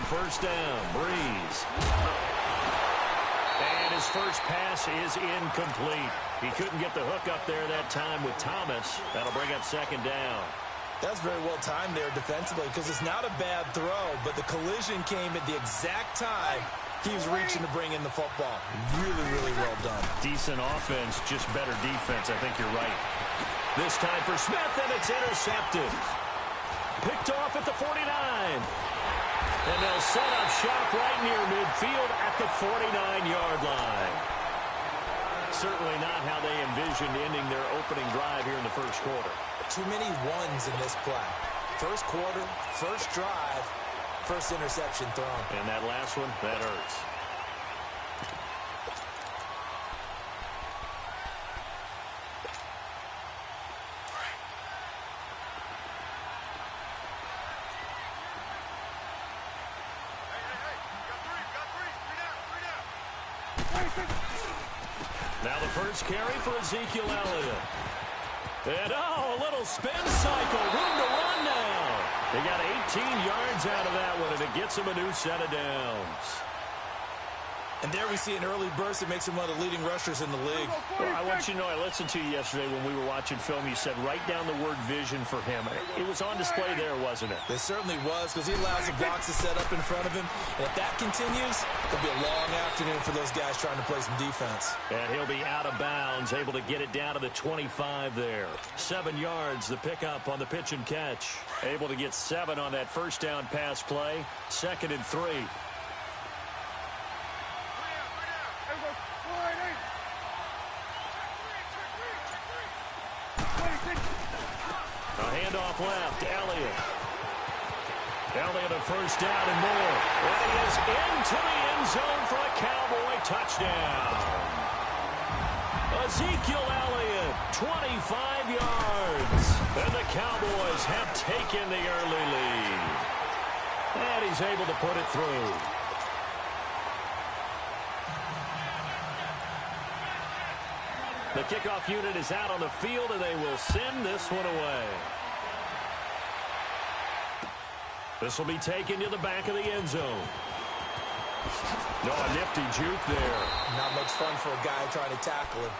first down. Breeze. And his first pass is incomplete. He couldn't get the hook up there that time with Thomas. That'll bring up second down. That's very well timed there defensively because it's not a bad throw, but the collision came at the exact time he was reaching to bring in the football. Really, really well done. Decent offense, just better defense. I think you're right. This time for Smith, and it's intercepted. Picked off at the 49. And they'll set up shop right near midfield at the 49-yard line. Certainly not how they envisioned ending their opening drive here in the first quarter. Too many ones in this play. First quarter, first drive, first interception thrown. And that last one, that hurts. Now the first carry for Ezekiel Elliott. And, a little spin cycle. Room to run now. They got 18 yards out of that one, and it gets him a new set of downs. And there we see an early burst that makes him one of the leading rushers in the league. Well, I want you to know, I listened to you yesterday when we were watching film. You said write down the word vision for him. It was on display there, wasn't it? It certainly was, because he allows the blocks to set up in front of him. And if that continues, it'll be a long afternoon for those guys trying to play some defense. And he'll be out of bounds, able to get it down to the 25 there. 7 yards, the pickup on the pitch and catch. Able to get 7 on that first down pass play. 2nd and 3. A handoff left, Elliott. Elliott a first down and more. And he is into the end zone for a Cowboy touchdown. Ezekiel Elliott, 25 yards. And the Cowboys have taken the early lead. And he's able to put it through. The kickoff unit is out on the field, and they will send this one away. This will be taken to the back of the end zone. No, a nifty juke there. Not much fun for a guy trying to tackle him.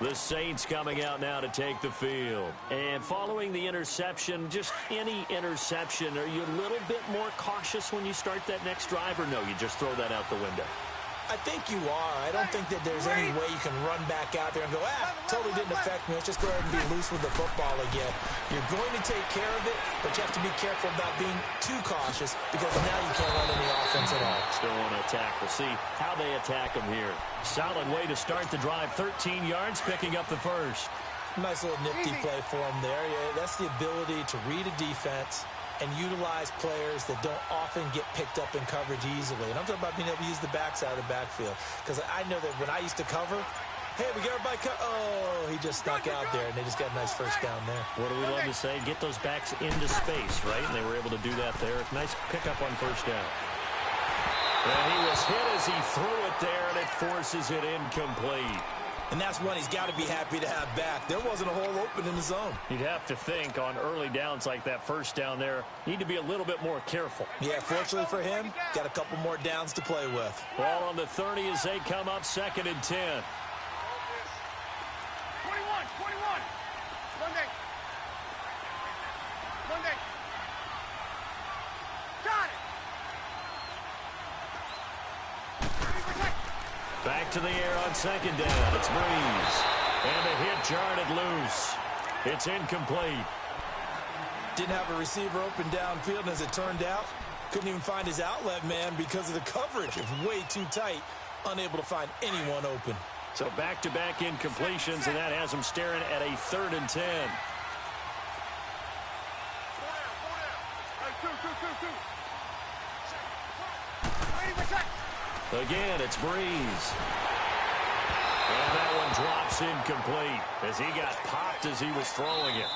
The Saints coming out now to take the field. And following the interception, just any interception, are you a little bit more cautious when you start that next drive, or no, you just throw that out the window? I think you are. I don't think that there's any way you can run back out there and go, totally didn't affect me. Let's just go ahead and be loose with the football again. You're going to take care of it, but you have to be careful about being too cautious because now you can't run any offense at all. Still want to attack. We'll see how they attack them here. Solid way to start the drive. 13 yards, picking up the first. Nice little nifty play for him there. Yeah, that's the ability to read a defense and utilize players that don't often get picked up in coverage easily. And I'm talking about being able to use the backside of the backfield. Because I know that when I used to cover, hey, we got everybody oh, he just snuck out there, and they just got a nice first down there. What do we love to say? Get those backs into space, right? And they were able to do that there. Nice pickup on first down. And he was hit as he threw it there, and it forces it incomplete. And that's one he's got to be happy to have back. There wasn't a hole open in the zone. You'd have to think on early downs like that first down there, need to be a little bit more careful. Yeah, fortunately for him, got a couple more downs to play with. Ball on the 30 as they come up 2nd and 10. 21. Monday. Got it. Back to the air on 2nd down. It's Breeze. And a hit jarred loose. It's incomplete. Didn't have a receiver open downfield, and as it turned out, couldn't even find his outlet man because of the coverage. It was way too tight. Unable to find anyone open. So back-to-back incompletions, and that has him staring at a 3rd and 10. Again, it's Breeze. And that one drops incomplete as he got popped as he was throwing it.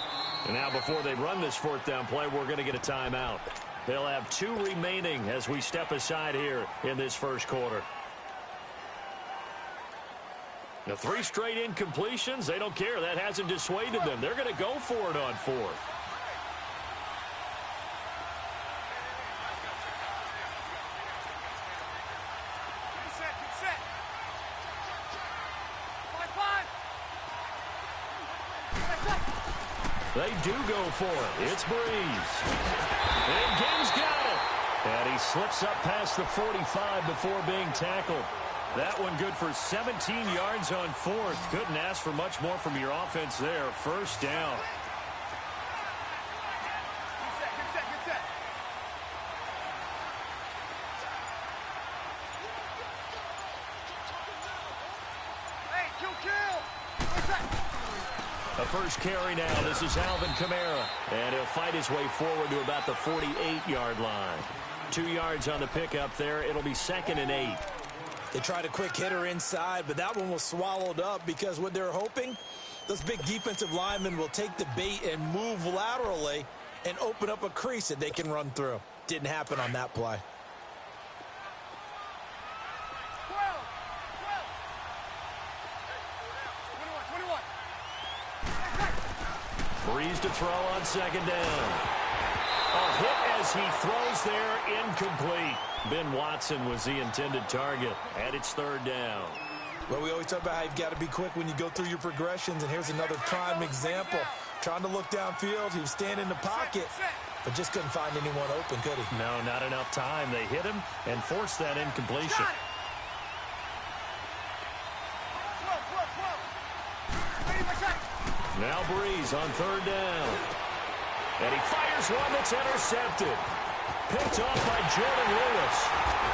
And now before they run this 4th down play, we're going to get a timeout. They'll have 2 remaining as we step aside here in this first quarter. The 3 straight incompletions, they don't care. That hasn't dissuaded them. They're going to go for it on 4th. They do go for it. It's Breeze. And Ging's got it. And he slips up past the 45 before being tackled. That one good for 17 yards on fourth. Couldn't ask for much more from your offense there. First down. A first carry now. This is Alvin Kamara. And he'll fight his way forward to about the 48-yard line. 2 yards on the pickup there. It'll be 2nd and 8. They tried a quick hitter inside, but that one was swallowed up because what they're hoping, those big defensive linemen will take the bait and move laterally and open up a crease that they can run through. Didn't happen on that play. Breeze to throw on 2nd down. A hit as he throws there, incomplete. Ben Watson was the intended target, and it's 3rd down. Well, we always talk about how you've got to be quick when you go through your progressions, and here's another prime example. Trying to look downfield, he was standing in the pocket, but just couldn't find anyone open, could he? No, not enough time. They hit him and forced that incompletion. Now Breeze on 3rd down. And he fires one that's intercepted. Picked off by Jordan Lewis.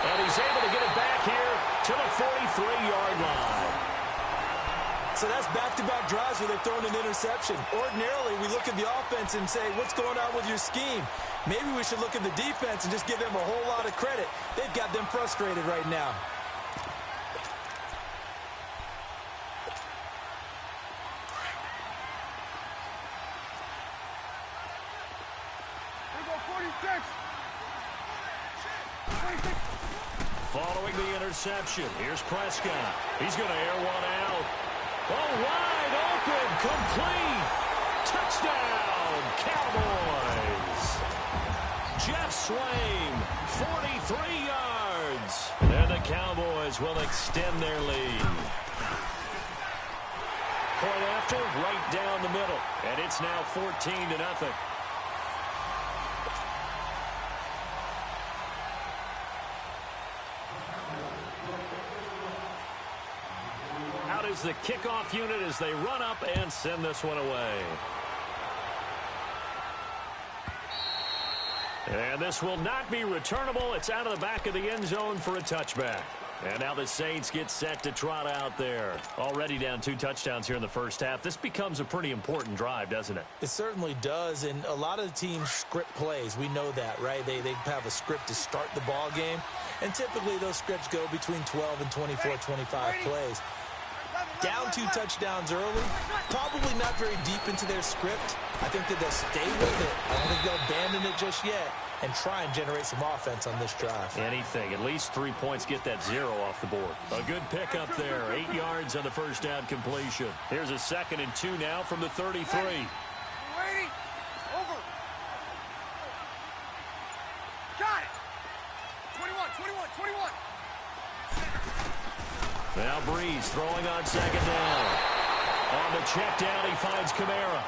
And he's able to get it back here to the 43-yard line. So that's back-to-back drives where they've thrown an interception. Ordinarily, we look at the offense and say, what's going on with your scheme? Maybe we should look at the defense and just give them a whole lot of credit. They've got them frustrated right now. Following the interception, here's Prescott. He's going to air one out. Oh, wide open, complete. Touchdown, Cowboys. Jeff Swain, 43 yards. And the Cowboys will extend their lead. Point after, right down the middle. And it's now 14-0. Is the kickoff unit as they run up and send this one away. And this will not be returnable. It's out of the back of the end zone for a touchback. And now the Saints get set to trot out there. Already down 2 touchdowns here in the first half. This becomes a pretty important drive, doesn't it? It certainly does, and a lot of the teams script plays. We know that, right? They have a script to start the ball game, and typically those scripts go between 12 and 24, 25 plays. Down 2 touchdowns early, probably not very deep into their script. I think that they'll stay with it. I don't think they'll abandon it just yet and try and generate some offense on this drive. Anything. At least 3 points, get that 0 off the board. A good pickup there. 8 yards on the first down completion. Here's a 2nd and 2 now from the 33. Ready. Over. Got it. 21. Now Breeze throwing on 2nd down. On the check down, he finds Kamara.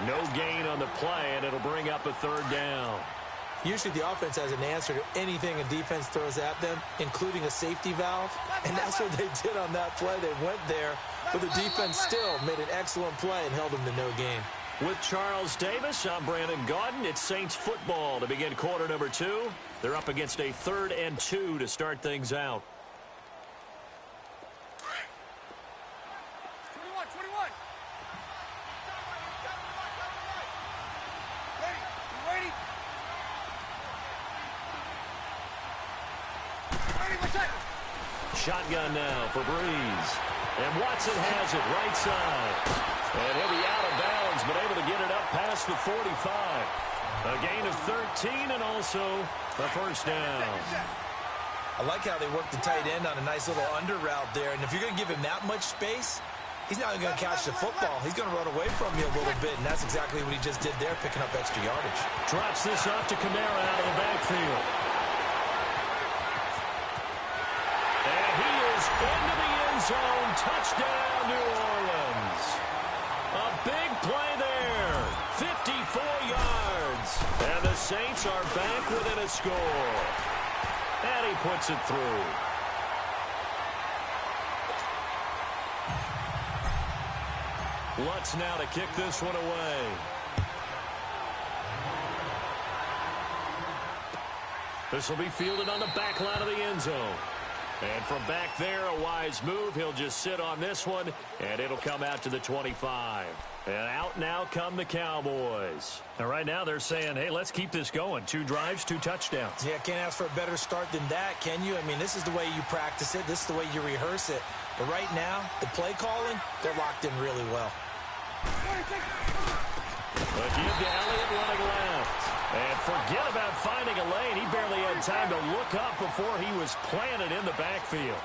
No gain on the play, and it'll bring up a 3rd down. Usually the offense has an answer to anything a defense throws at them, including a safety valve, and that's what they did on that play. They went there, but the defense still made an excellent play and held them to no gain. With Charles Davis, I'm Brandon Gaudin. It's Saints football to begin quarter number 2. They're up against a 3rd and 2 to start things out. 21. Ready. Shotgun now for Breeze. And Watson has it right side. And he'll be out of bounds, but able to get it up past the 45. A gain of 13 and also a first down. I like how they work the tight end on a nice little under route there. And if you're going to give him that much space, he's not going to catch the football. He's going to run away from you a little bit, and that's exactly what he just did there, picking up extra yardage. Drops this off to Kamara out of the backfield. And he is into the end zone. Touchdown, New Orleans. A big play there. Saints are back within a score. And he puts it through. Lutz now to kick this one away. This will be fielded on the back line of the end zone. And from back there, a wise move. He'll just sit on this one, and it'll come out to the 25. And out now come the Cowboys. And right now they're saying, hey, let's keep this going. 2 drives, 2 touchdowns. Yeah, can't ask for a better start than that, can you? I mean, this is the way you practice it. This is the way you rehearse it. But right now, the play calling, they're locked in really well. But give to Elliott running left. And forget about finding a lane. He barely had time to look up before he was planted in the backfield.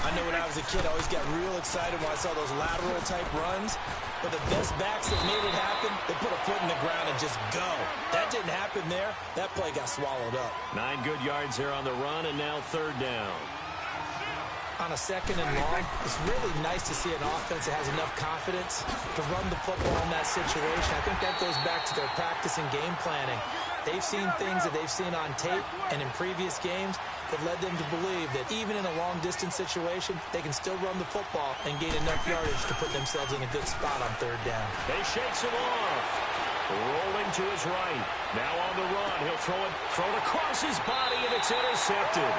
I know when I was a kid, I always got real excited when I saw those lateral-type runs. But the best backs that made it happen, they put a foot in the ground and just go. That didn't happen there. That play got swallowed up. 9 good yards there on the run, and now 3rd down. On a 2nd and long, it's really nice to see an offense that has enough confidence to run the football in that situation. I think that goes back to their practice and game planning. They've seen things that they've seen on tape and in previous games that led them to believe that even in a long-distance situation, they can still run the football and gain enough yardage to put themselves in a good spot on 3rd down. He shakes him off. Rolling to his right. Now on the run. He'll throw it across his body, and it's intercepted.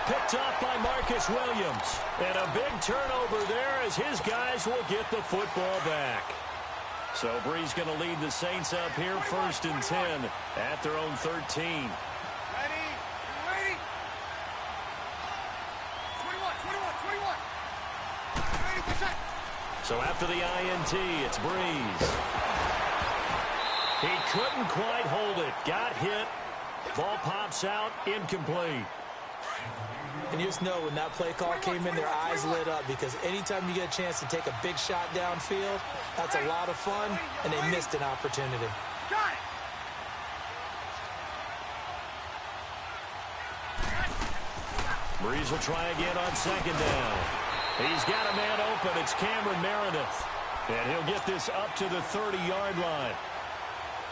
Picked off by Marcus Williams. And a big turnover there as his guys will get the football back. So Bree's going to lead the Saints up here 1st and 10 at their own 13. Ready? Ready? 21. Ready, set. So after the INT, it's Breeze. He couldn't quite hold it. Got hit. Ball pops out. Incomplete. And you just know when that play call came in, their eyes lit up because anytime you get a chance to take a big shot downfield, that's a lot of fun, and they missed an opportunity. Got it. Breeze will try again on 2nd down. He's got a man open. It's Cameron Meredith. And he'll get this up to the 30-yard line.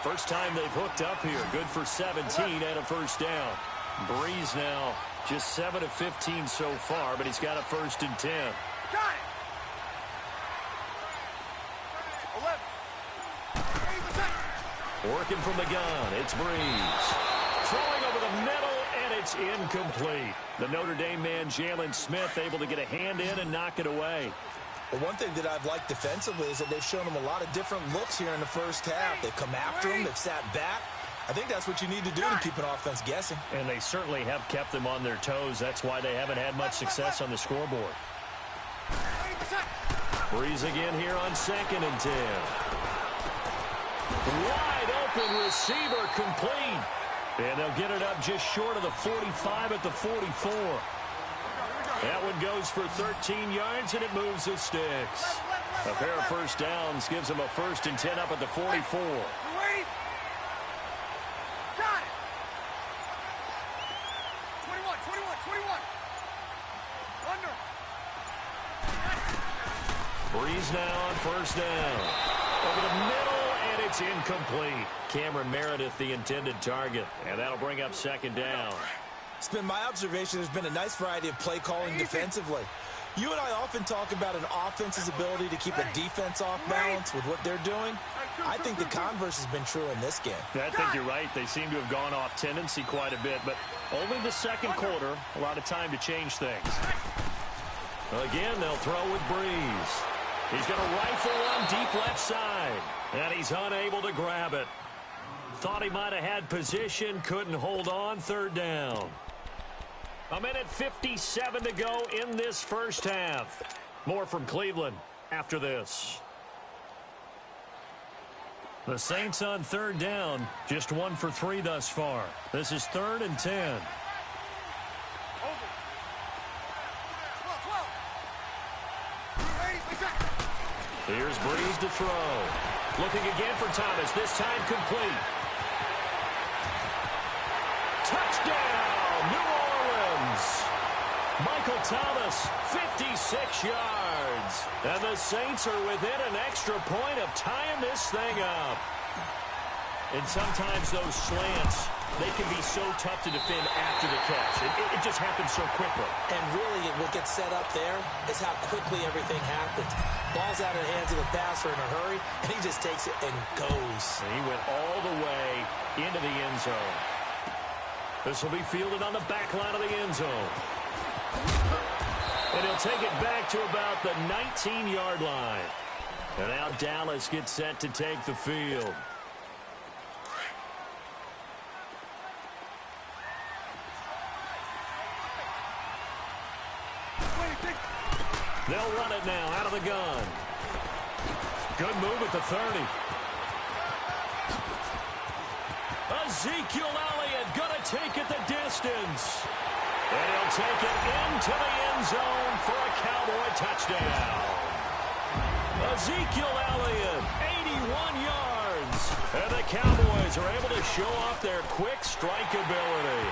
First time they've hooked up here. Good for 17 and a 1st down. Breeze now just 7 of 15 so far, but he's got a 1st and 10. Got it. 11. Working from the gun, it's Breeze. Throwing over the middle, and it's incomplete. The Notre Dame man, Jalen Smith, able to get a hand in and knock it away. Well, one thing that I've liked defensively is that they've shown him a lot of different looks here in the first half. They've come after him. They've sat back. I think that's what you need to do to keep an offense guessing. And they certainly have kept them on their toes. That's why they haven't had much success on the scoreboard. Breeze again here on 2nd and 10. Wide open receiver complete. And they'll get it up just short of the 45 at the 44. That one goes for 13 yards, and it moves the sticks. A pair of 1st downs gives them a 1st and 10 up at the 44. Got it. 21. Under. Breeze now on 1st down. Over the middle, and it's incomplete. Cameron Meredith, the intended target, and that'll bring up 2nd down. It's been my observation there's been a nice variety of play calling defensively. You and I often talk about an offense's ability to keep a defense off balance with what they're doing. I think the converse has been true in this game. I think you're right. They seem to have gone off tendency quite a bit, but only the 2nd quarter, a lot of time to change things. Again, they'll throw with Breeze. He's going to rifle one deep left side, and he's unable to grab it. Thought he might have had position, couldn't hold on, 3rd down. A minute 57 to go in this first half. More from Cleveland after this. The Saints on 3rd down, just 1 for 3 thus far. This is 3rd and 10. Here's Breeze to throw. Looking again for Thomas, this time complete. Touchdown, New Orleans. Michael Thomas, 56 yards. And the Saints are within an extra point of tying this thing up. And sometimes those slants, they can be so tough to defend after the catch. It just happens so quickly. And really, what gets set up there is how quickly everything happens. Ball's out of the hands of the passer in a hurry, and he just takes it and goes. And he went all the way into the end zone. This will be fielded on the back line of the end zone. And he'll take it back to about the 19-yard line. And now Dallas gets set to take the field. They'll run it now out of the gun. Good move at the 30. Ezekiel Elliott going to take it the distance. And he'll take it into the end zone for a Cowboy touchdown. Ezekiel Elliott, 81 yards. And the Cowboys are able to show off their quick strike ability.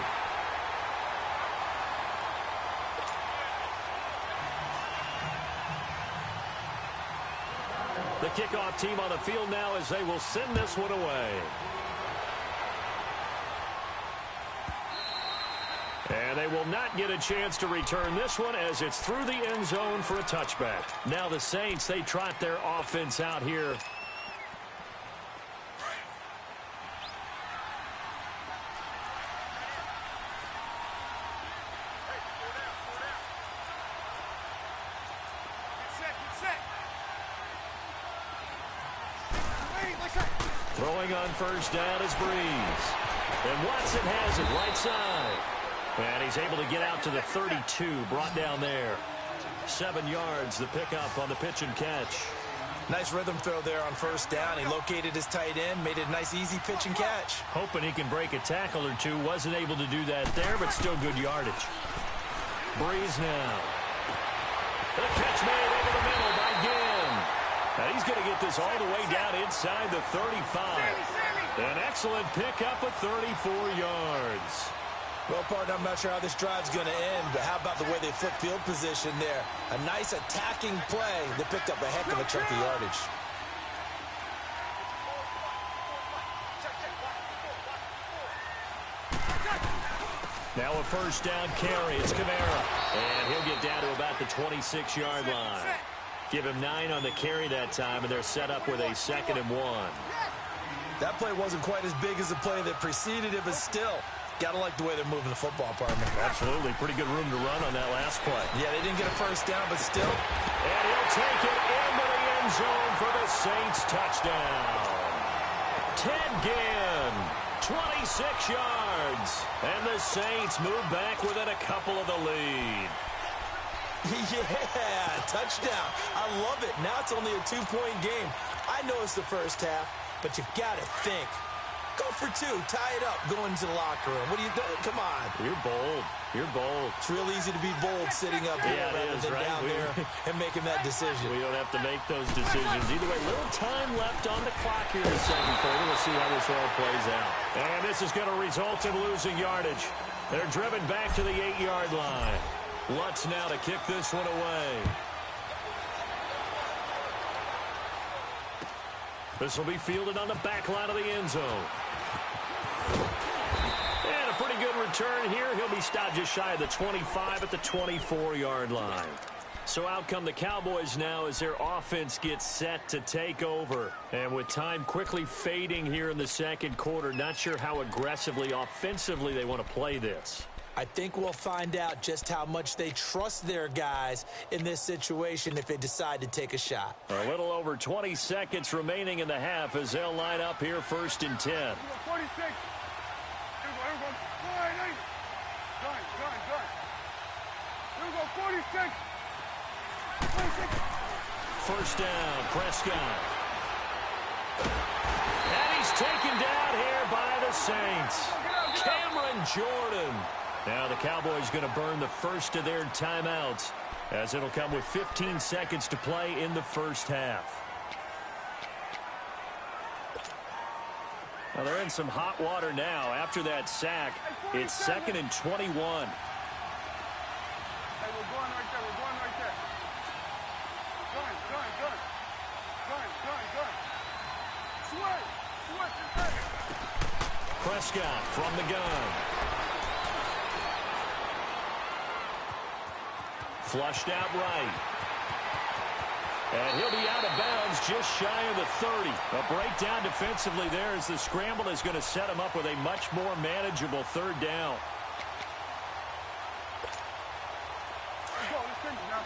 The kickoff team on the field now as they will send this one away. And they will not get a chance to return this one as it's through the end zone for a touchback. Now the Saints, they trot their offense out here. Throwing on first down is Breeze. And Watson has it right side. And he's able to get out to the 32, brought down there. 7 yards, the pickup on the pitch and catch. Nice rhythm throw there on first down. He located his tight end, made it a nice, easy pitch and catch. Hoping he can break a tackle or two. Wasn't able to do that there, but still good yardage. Breeze now. The catch made over the middle by Ginn. And he's going to get this all the way down inside the 35. An excellent pickup of 34 yards. Well, partner, I'm not sure how this drive's going to end, but how about the way they flip field position there? A nice attacking play that picked up a heck of a chunk of yardage. Now a first down carry. It's Kamara. And he'll get down to about the 26-yard line. Give him 9 on the carry that time, and they're set up with a 2nd and 1. That play wasn't quite as big as the play that preceded it, but still, gotta like the way they're moving the football, partner. Absolutely. Pretty good room to run on that last play. Yeah, they didn't get a first down, but still. And he'll take it into the end zone for the Saints touchdown. Ted Ginn, 26 yards. And the Saints move back within a couple of the lead. Yeah, touchdown. I love it. Now it's only a 2-point game. I know it's the first half, but you've got to think. Go for 2. Tie it up. Go into the locker room. What are you doing? Come on. You're bold. You're bold. It's real easy to be bold sitting up here rather than down there and making that decision. We don't have to make those decisions. Either way, little time left on the clock here in the second quarter. We'll see how this all plays out. And this is going to result in losing yardage. They're driven back to the 8-yard line. Lutz now to kick this one away. This will be fielded on the back line of the end zone. And a pretty good return here. He'll be stopped just shy of the 25 at the 24-yard line. So out come the Cowboys now as their offense gets set to take over. And with time quickly fading here in the second quarter, not sure how aggressively, offensively they want to play this. I think we'll find out just how much they trust their guys in this situation if they decide to take a shot. A little over 20 seconds remaining in the half as they'll line up here 1st and 10. 46. Here we go, 46. 46. First down, Prescott. And he's taken down here by the Saints. Cameron Jordan. Now the Cowboys going to burn the first of their timeouts as it'll come with 15 seconds to play in the first half. Well, they're in some hot water now. After that sack, it's 2nd and 21. Hey, we're going right there. We're going right there. Gun. Sweat. Prescott from the gun. Flushed out right. And he'll be out of bounds just shy of the 30. A breakdown defensively there as the scramble is going to set him up with a much more manageable third down. Let's go. Let's finish now.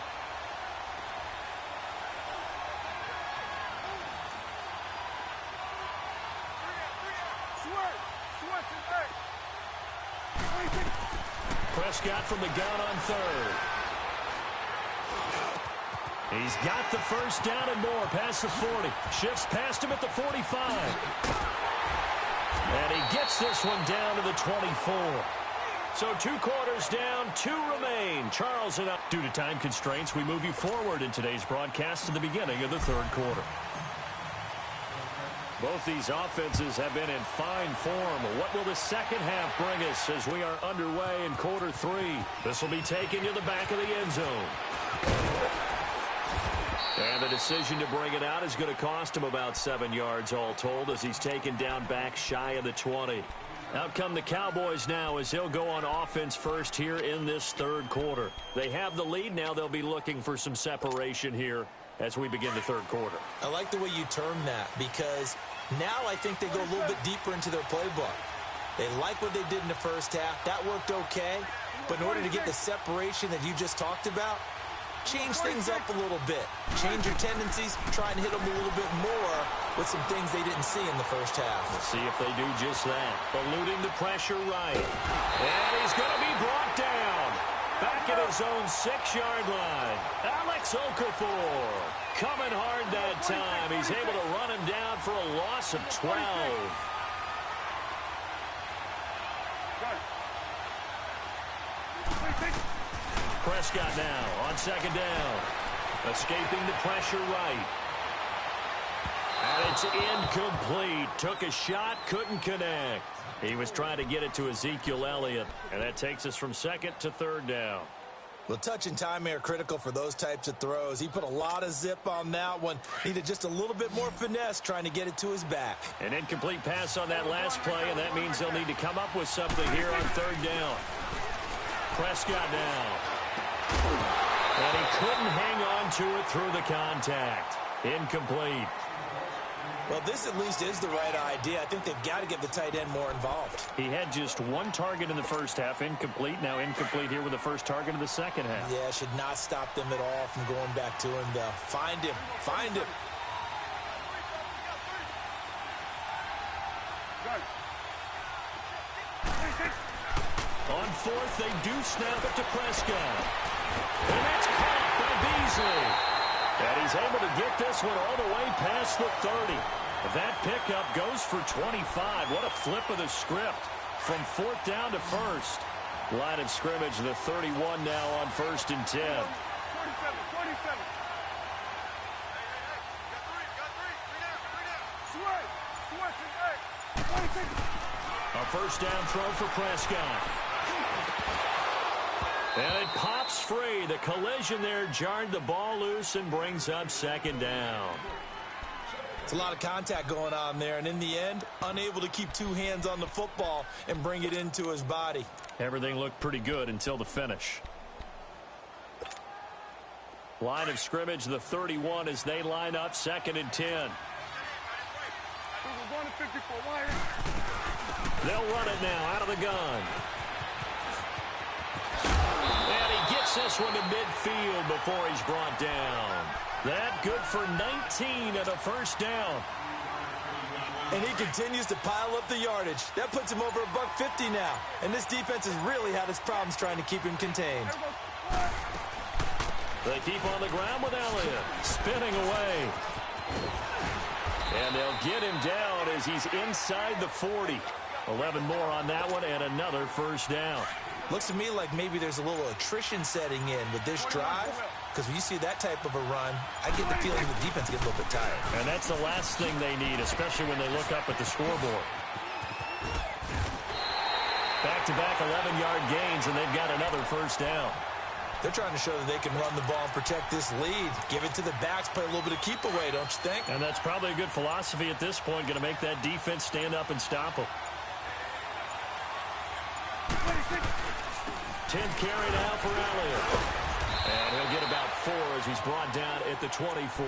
Prescott from the gun on third. He's got the first down and more past the 40. Shifts past him at the 45. And he gets this one down to the 24. So 2 quarters down, 2 remain. Charles and up. Due to time constraints, we move you forward in today's broadcast to the beginning of the third quarter. Both these offenses have been in fine form. What will the second half bring us as we are underway in quarter 3? This will be taken to the back of the end zone. And the decision to bring it out is going to cost him about 7 yards all told as he's taken down back shy of the 20. Out come the Cowboys now as they'll go on offense first here in this third quarter. They have the lead. Now they'll be looking for some separation here as we begin the third quarter. I like the way you term that because now I think they go a little bit deeper into their playbook. They like what they did in the first half. That worked okay. But in order to get the separation that you just talked about, change things up a little bit. Change your tendencies. Try and hit them a little bit more with some things they didn't see in the first half. Let's see if they do just that. Eluding the pressure right. And he's going to be brought down. Back at his own 6-yard line. Alex Okafor coming hard that time. He's able to run him down for a loss of 12. Prescott now on second down. Escaping the pressure right. And it's incomplete. Took a shot, couldn't connect. He was trying to get it to Ezekiel Elliott. And that takes us from second to third down. Well, touch and timing are critical for those types of throws. He put a lot of zip on that one. Needed just a little bit more finesse trying to get it to his back. An incomplete pass on that last play, and that means they'll need to come up with something here on third down. Prescott now. And he couldn't hang on to it through the contact. Incomplete. Well, this at least is the right idea. I think they've got to get the tight end more involved. He had just 1 target in the first half. Incomplete. Now incomplete here with the first target of the second half. Yeah, should not stop them at all from going back to him, though. Find him. Find him. On fourth, they do snap it to Prescott. And that's caught by Beasley. And he's able to get this one all the way past the 30. That pickup goes for 25. What a flip of the script from fourth down to first. Line of scrimmage, the 31 now on 1st and 10. 27. A first down throw for Prescott. And it pops free. The collision there jarred the ball loose and brings up second down. It's a lot of contact going on there, and in the end, unable to keep 2 hands on the football and bring it into his body. Everything looked pretty good until the finish. Line of scrimmage, the 31 as they line up 2nd and 10. They'll run it now out of the gun. And he gets this one to midfield before he's brought down. That good for 19 and a first down. And he continues to pile up the yardage. That puts him over $150 now. And this defense has really had its problems trying to keep him contained. They keep on the ground with Elliott. Spinning away. And they'll get him down as he's inside the 40. 11 more on that one and another first down. Looks to me like maybe there's a little attrition setting in with this drive. Because when you see that type of a run, I get the feeling the defense gets a little bit tired. And that's the last thing they need, especially when they look up at the scoreboard. Back-to-back 11-yard gains, and they've got another first down. They're trying to show that they can run the ball and protect this lead. Give it to the backs, play a little bit of keep away, don't you think? And that's probably a good philosophy at this point, going to make that defense stand up and stop them. 10th carry now for Elliott. And he'll get about 4 as he's brought down at the 24.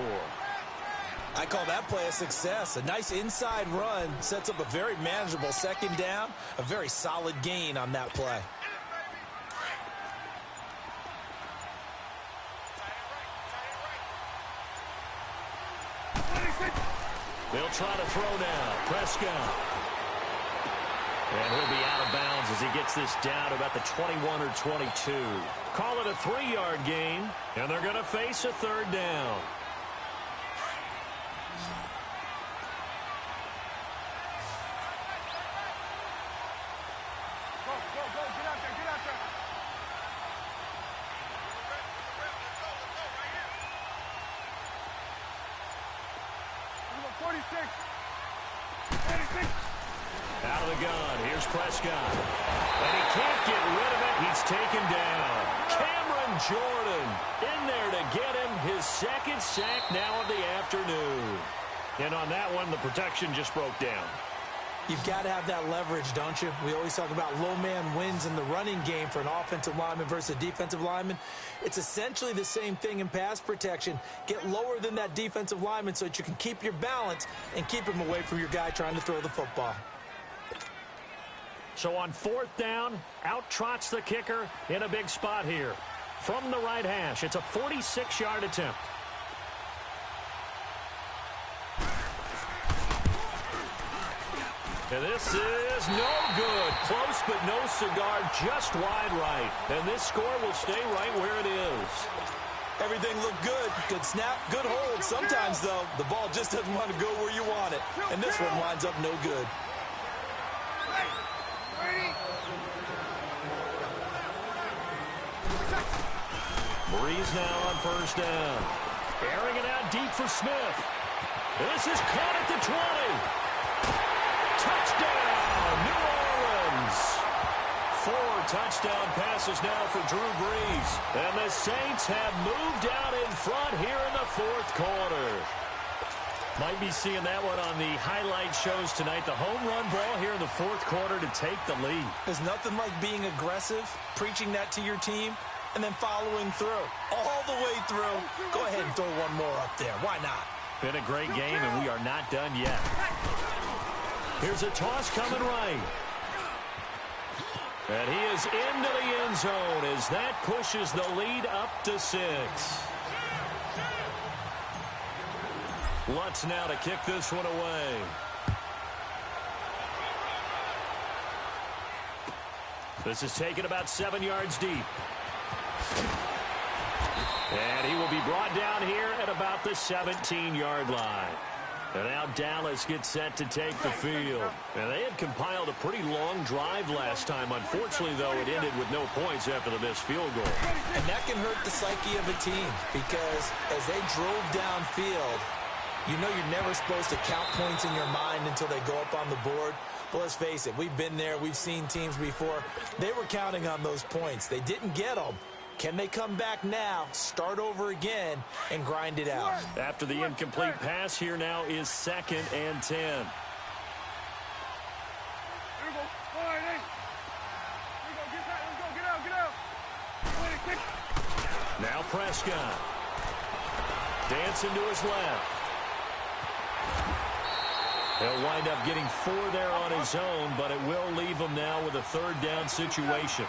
I call that play a success. A nice inside run sets up a very manageable second down. A very solid gain on that play. They'll try to throw now. Prescott. And he'll be out of bounds as he gets this down about the 21 or 22. Call it a 3-yard gain, and they're going to face a third down. Go, get out there, get out there. 46. 46. Out of the gun. Here's Prescott. And he can't get rid of it. He's taken down. Cameron Jordan in there to get him his second sack now of the afternoon. And on that one, the protection just broke down. You've got to have that leverage, don't you? We always talk about low man wins in the running game for an offensive lineman versus a defensive lineman. It's essentially the same thing in pass protection. Get lower than that defensive lineman so that you can keep your balance and keep him away from your guy trying to throw the football. So on 4th down, out trots the kicker in a big spot here. From the right hash, it's a 46-yard attempt. And this is no good. Close but no cigar, just wide right. And this score will stay right where it is. Everything looked good. Good snap, good hold. Sometimes, though, the ball just doesn't want to go where you want it. And this one winds up no good. Breeze now on 1st down. Airing it out deep for Smith. This is caught at the 20. Touchdown, New Orleans. 4 touchdown passes now for Drew Brees. And the Saints have moved out in front here in the 4th quarter. Might be seeing that one on the highlight shows tonight. The home run ball here in the 4th quarter to take the lead. There's nothing like being aggressive, preaching that to your team, and then following through. All the way through. Go ahead and throw one more up there. Why not? Been a great game, and we are not done yet. Here's a toss coming right. And he is into the end zone as that pushes the lead up to 6. Lutz now to kick this one away. This is taken about 7 yards deep. And he will be brought down here at about the 17-yard line. And now Dallas gets set to take the field. And they had compiled a pretty long drive last time. Unfortunately, though, it ended with no points after the missed field goal. And that can hurt the psyche of a team because as they drove downfield, you know you're never supposed to count points in your mind until they go up on the board. But let's face it, we've been there. We've seen teams before. They were counting on those points. They didn't get them. Can they come back now, start over again, and grind it out? After the incomplete pass, here now is 2nd and 10. Here we go. All right, hey. Here we go. Get out. Get out. Kick. Now Prescott. Dancing to his left. He'll wind up getting 4 there on his own, but it will leave him now with a 3rd down situation.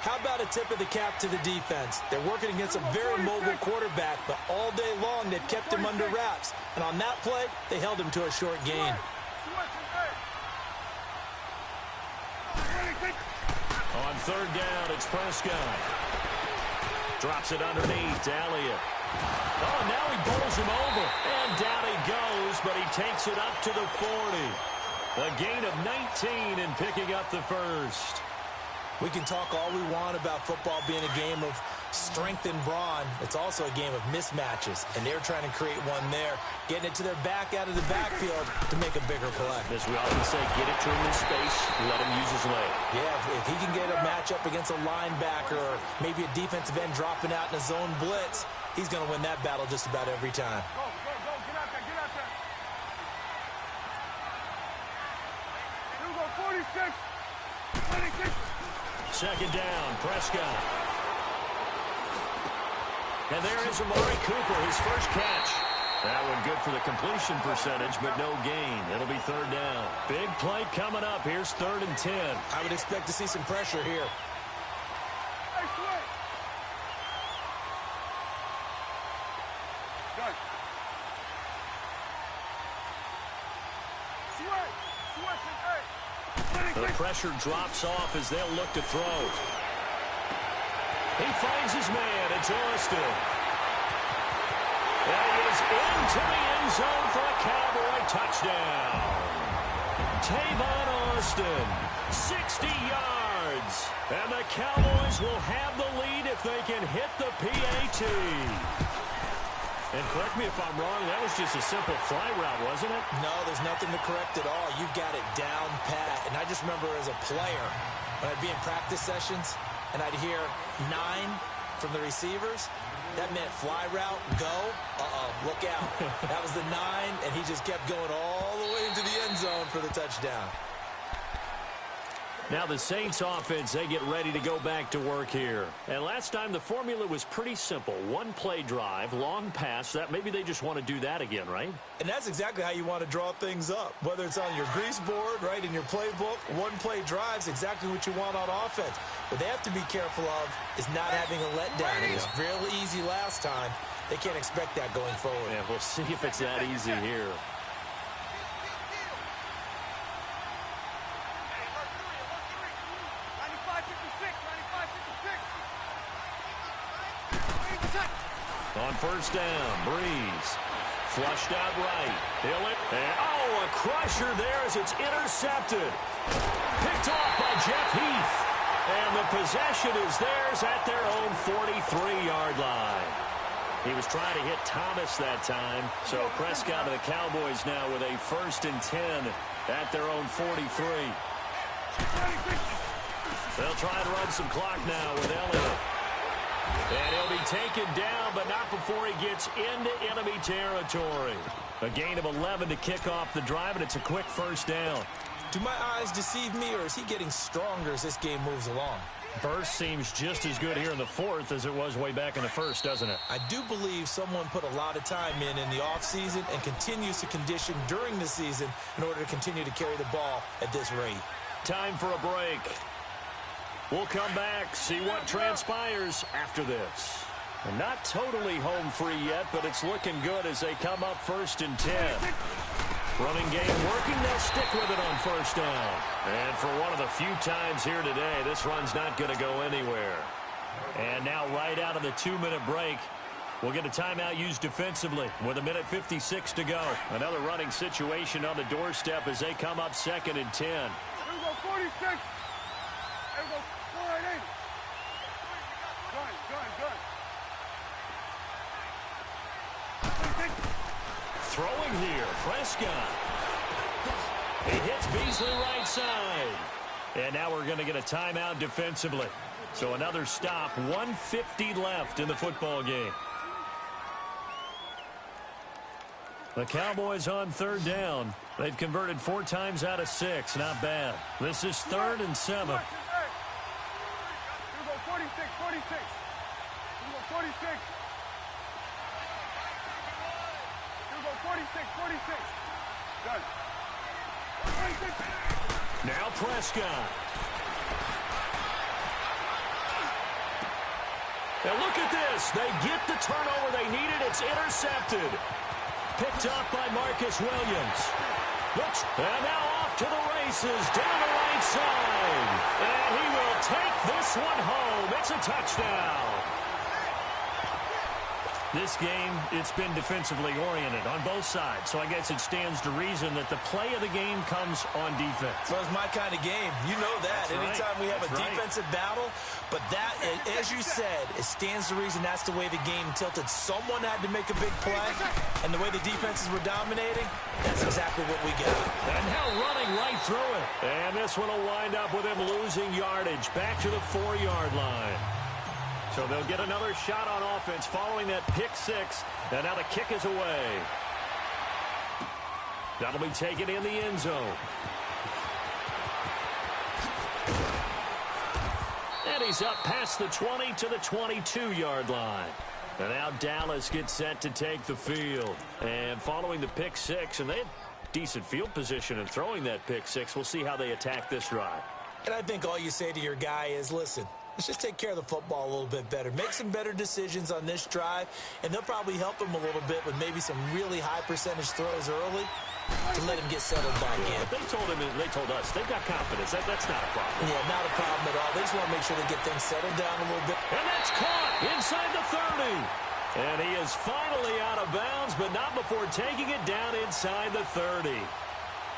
How about a tip of the cap to the defense? They're working against a very mobile quarterback, but all day long they've kept him under wraps. And on that play, they held him to a short gain. On 3rd down, it's Prescott. Drops it underneath to Elliott. Oh, now he bowls him over. And down he goes, but he takes it up to the 40. A gain of 19 and picking up the 1st. We can talk all we want about football being a game of strength and brawn. It's also a game of mismatches, and they're trying to create one there, getting it to their back out of the backfield to make a bigger play. As we often say, get it to him in space, let him use his leg. Yeah, if he can get a matchup against a linebacker or maybe a defensive end dropping out in a zone blitz, he's going to win that battle just about every time. Go. Get out there. Here we go. 46. 26. second down. Prescott. And there is Amari Cooper, his first catch. That one good for the completion percentage, but no gain. It'll be third down. Big play coming up. Here's 3rd and 10. I would expect to see some pressure here. Hey, switch. Done. Switch. The pressure drops off as they'll look to throw. He finds his man. It's Austin. And he is into the end zone for a Cowboy touchdown. Tavon Austin, 60 yards. And the Cowboys will have the lead if they can hit the PAT. And correct me if I'm wrong, that was just a simple fly route, wasn't it? No, there's nothing to correct at all. You've got it down pat. And I just remember as a player, when I'd be in practice sessions, and I'd hear 9 from the receivers, that meant fly route, go, look out. That was the 9, and he just kept going all the way into the end zone for the touchdown. Now the Saints offense, they get ready to go back to work here. And last time the formula was pretty simple. One play drive, long pass. That maybe they just want to do that again, right? And that's exactly how you want to draw things up. Whether it's on your grease board, right, in your playbook, one play drive's exactly what you want on offense. What they have to be careful of is not having a letdown. It was real easy last time. They can't expect that going forward. Yeah, we'll see if it's that easy here. On first down, Breeze. Flushed out right. He'll it. And, a crusher there as it's intercepted. Picked off by Jeff Heath. And the possession is theirs at their own 43-yard line. He was trying to hit Thomas that time. So Prescott of the Cowboys now with a 1st and 10 at their own 43. They'll try and run some clock now with Elliott. And he'll be taken down, but not before he gets into enemy territory. A gain of 11 to kick off the drive, and it's a quick first down. Do my eyes deceive me, or is he getting stronger as this game moves along? Burst seems just as good here in the 4th as it was way back in the 1st, doesn't it? I do believe someone put a lot of time in the offseason and continues to condition during the season in order to continue to carry the ball at this rate. Time for a break. We'll come back, see what transpires after this. And not totally home free yet, but it's looking good as they come up 1st and 10. Running game working, they'll stick with it on first down. And for one of the few times here today, this run's not going to go anywhere. And now right out of the 2-minute break, we'll get a timeout used defensively with 1:56 to go. Another running situation on the doorstep as they come up 2nd and 10. Here we go, 46. Here we go, 480. Gun. Throwing here, Prescott. He hits Beasley right side. And now we're going to get a timeout defensively. So another stop, 1:50 left in the football game. The Cowboys on 3rd down. They've converted 4 times out of 6. Not bad. This is 3rd and 7. Here we go, 46. Here we go, 46. Here we go, 46. Done. 46. Now Prescott. And look at this. They get the turnover they needed. It's intercepted. Picked up by Marcus Williams. And now off to the races down the right side. And he will take this one home. It's a touchdown. This game, it's been defensively oriented on both sides. So I guess it stands to reason that the play of the game comes on defense. Well, it's my kind of game. You know that. That's Anytime right. we have That's a right. defensive battle. But that, as you said, it stands to reason that's the way the game tilted. Someone had to make a big play. And the way the defenses were dominating, that's exactly what we got. And now running right through it. And this one will wind up with him losing yardage back to the 4-yard line. So they'll get another shot on offense following that pick 6. And now the kick is away. That'll be taken in the end zone. And he's up past the 20 to the 22-yard line. And now Dallas gets set to take the field. And following the pick six, and they had decent field position in throwing that pick six. We'll see how they attack this drive. And I think all you say to your guy is, listen, let's just take care of the football a little bit better. Make some better decisions on this drive, and they'll probably help him a little bit with maybe some really high percentage throws early to let him get settled back in. They told us, they've got confidence. That's not a problem. Yeah, not a problem at all. They just want to make sure they get things settled down a little bit. And that's caught inside the 30. And he is finally out of bounds, but not before taking it down inside the 30.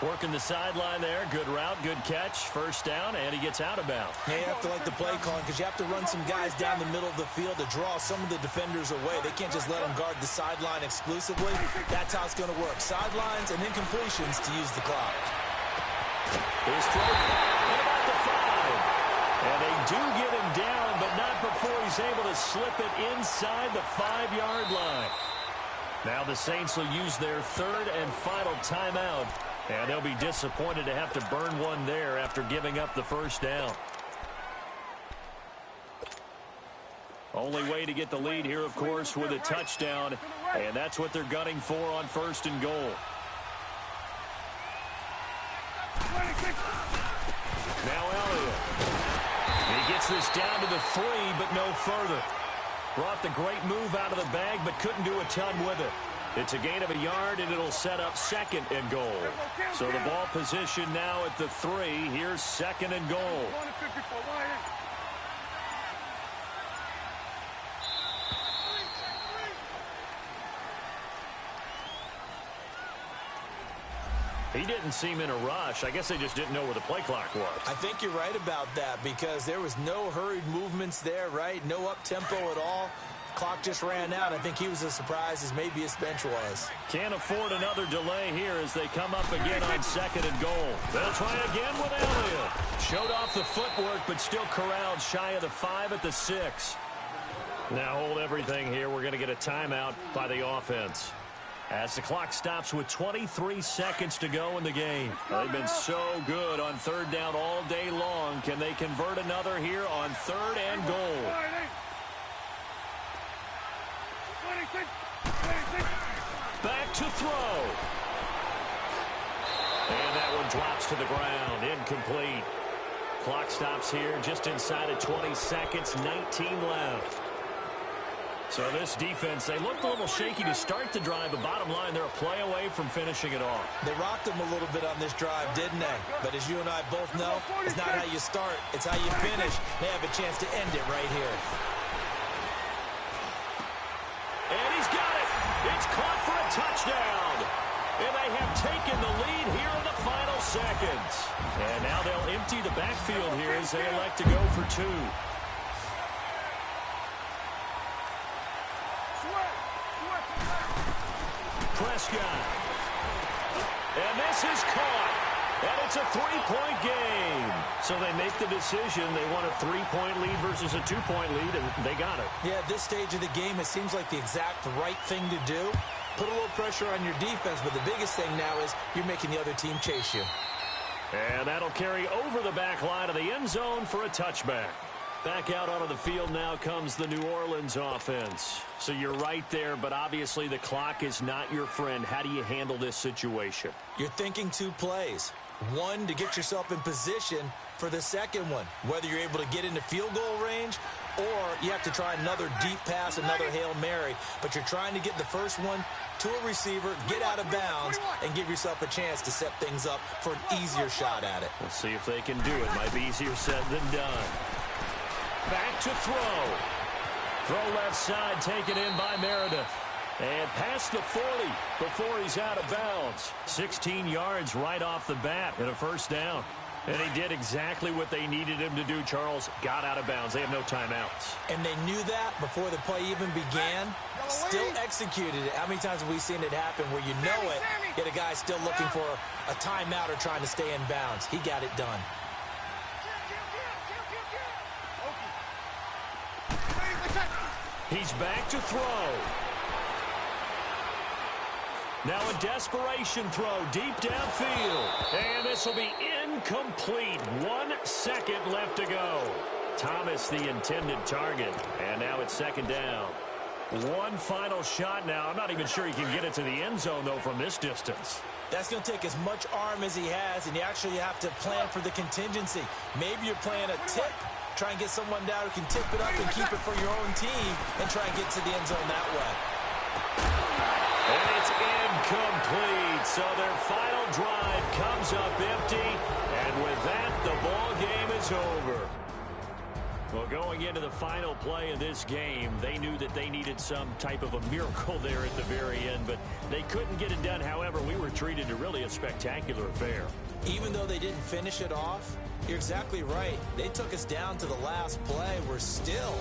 Working the sideline there. Good route, good catch. First down, and he gets out of bounds. Yeah, you have to like the play calling because you have to run some guys down the middle of the field to draw some of the defenders away. They can't just let them guard the sideline exclusively. That's how it's going to work. Sidelines and incompletions to use the clock. His throw at about the 5. And they do get him down, but not before he's able to slip it inside the 5-yard line. Now the Saints will use their third and final timeout. And they'll be disappointed to have to burn one there after giving up the first down. Only way to get the lead here, of course, with a touchdown. And that's what they're gunning for on first and goal. Now Elliott. He gets this down to the 3, but no further. Brought the great move out of the bag, but couldn't do a ton with it. It's a gain of a yard, and it'll set up second and goal. So the ball position now at the 3. Here's second and goal. He didn't seem in a rush. I guess they just didn't know where the play clock was. I think you're right about that because there was no hurried movements there, right? No up-tempo at all. Clock just ran out. I think he was as surprised as maybe his bench was. Can't afford another delay here as they come up again on second and goal. They'll try again with Elliott. Showed off the footwork, but still corralled shy of the 5 at the 6. Now hold everything here. We're going to get a timeout by the offense. As the clock stops with 23 seconds to go in the game. They've been so good on third down all day long. Can they convert another here on third and goal? Back to throw. And that one drops to the ground. Incomplete. Clock stops here just inside of 20 seconds. 19 left. So this defense, they looked a little shaky to start the drive, but bottom line, they're a play away from finishing it off. They rocked them a little bit on this drive, didn't they? But as you and I both know, it's not how you start, it's how you finish. They have a chance to end it right here. And he's got it. It's caught for a touchdown. And they have taken the lead here in the final seconds. And now they'll empty the backfield here as they elect to go for 2. Prescott. And this is caught. And it's a 3-point game. So they make the decision. They want a 3-point lead versus a 2-point lead, and they got it. Yeah, at this stage of the game, it seems like the exact right thing to do. Put a little pressure on your defense, but the biggest thing now is you're making the other team chase you. And that'll carry over the back line of the end zone for a touchback. Back out onto the field now comes the New Orleans offense. So you're right there, but obviously the clock is not your friend. How do you handle this situation? You're thinking 2 plays. One, to get yourself in position for the second one, whether you're able to get into field goal range or you have to try another deep pass, another Hail Mary. But you're trying to get the first one to a receiver, get out of bounds, and give yourself a chance to set things up for an easier shot at it. We'll see if they can do it. Might be easier said than done. Back to throw. Throw left side taken in by Meredith. And past the 40 before he's out of bounds. 16 yards right off the bat and a first down. And he did exactly what they needed him to do, Charles. Got out of bounds. They have no timeouts. And they knew that before the play even began. Still executed it. How many times have we seen it happen where you know it, yet a guy's still looking for a timeout or trying to stay in bounds? He got it done. He's back to throw. Now a desperation throw deep downfield. And this will be incomplete. 1 second left to go. Thomas, the intended target. And now it's second down. One final shot now. I'm not even sure he can get it to the end zone, though, from this distance. That's going to take as much arm as he has, and you actually have to plan for the contingency. Maybe you're playing a tip, try and get someone down who can tip it up and keep it for your own team and try and get to the end zone that way. And it's incomplete. So their final drive comes up empty. And with that, the ball game is over. Well, going into the final play of this game, they knew that they needed some type of a miracle there at the very end, but they couldn't get it done. However, we were treated to really a spectacular affair. Even though they didn't finish it off, you're exactly right. They took us down to the last play. We're still